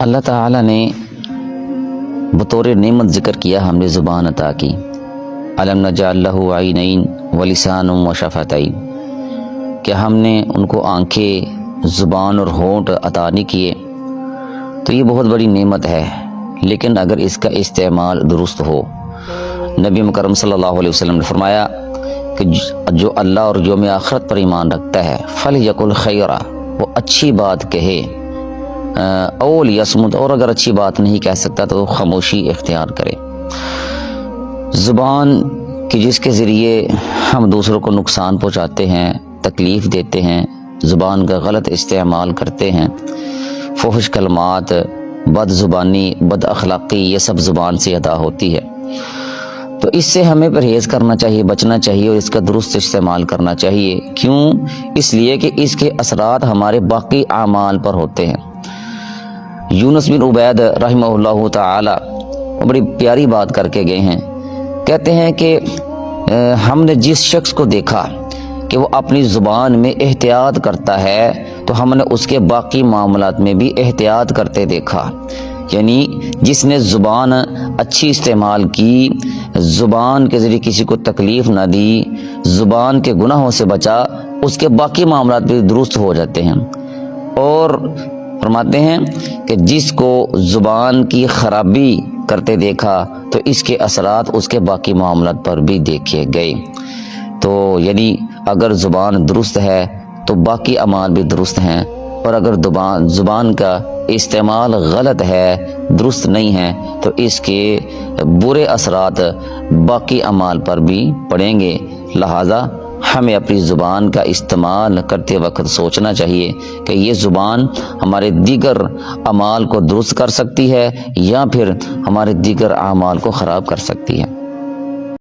اللہ تعالیٰ نے بطور نعمت ذکر کیا ہم نے زبان عطا کی، علم نجعل لہ عینین ولسان وشفتین، کہ ہم نے ان کو آنکھیں، زبان اور ہونٹ عطا نہیں کیے، تو یہ بہت بڑی نعمت ہے۔ لیکن اگر اس کا استعمال درست ہو، نبی مکرم صلی اللہ علیہ وسلم نے فرمایا کہ جو اللہ اور یوم آخرت پر ایمان رکھتا ہے فلیقل خیرا، وہ اچھی بات کہے، اول یصمت، اور اگر اچھی بات نہیں کہہ سکتا تو خاموشی اختیار کرے۔ زبان کہ جس کے ذریعے ہم دوسروں کو نقصان پہنچاتے ہیں، تکلیف دیتے ہیں، زبان کا غلط استعمال کرتے ہیں، فحش کلمات، بد زبانی، بد اخلاقی، یہ سب زبان سے ادا ہوتی ہے۔ تو اس سے ہمیں پرہیز کرنا چاہیے، بچنا چاہیے اور اس کا درست استعمال کرنا چاہیے۔ کیوں؟ اس لیے کہ اس کے اثرات ہمارے باقی اعمال پر ہوتے ہیں۔ یونس بن عبید رحمہ اللہ تعالی وہ بڑی پیاری بات کر کے گئے ہیں، کہتے ہیں کہ ہم نے جس شخص کو دیکھا کہ وہ اپنی زبان میں احتیاط کرتا ہے تو ہم نے اس کے باقی معاملات میں بھی احتیاط کرتے دیکھا۔ یعنی جس نے زبان اچھی استعمال کی، زبان کے ذریعے کسی کو تکلیف نہ دی، زبان کے گناہوں سے بچا، اس کے باقی معاملات بھی درست ہو جاتے ہیں۔ اور فرماتے ہیں کہ جس کو زبان کی خرابی کرتے دیکھا تو اس کے اثرات اس کے باقی معاملات پر بھی دیکھے گئے۔ تو یعنی اگر زبان درست ہے تو باقی اعمال بھی درست ہیں، اور اگر زبان کا استعمال غلط ہے، درست نہیں ہے، تو اس کے برے اثرات باقی اعمال پر بھی پڑیں گے۔ لہذا ہمیں اپنی زبان کا استعمال کرتے وقت سوچنا چاہیے کہ یہ زبان ہمارے دیگر اعمال کو درست کر سکتی ہے یا پھر ہمارے دیگر اعمال کو خراب کر سکتی ہے۔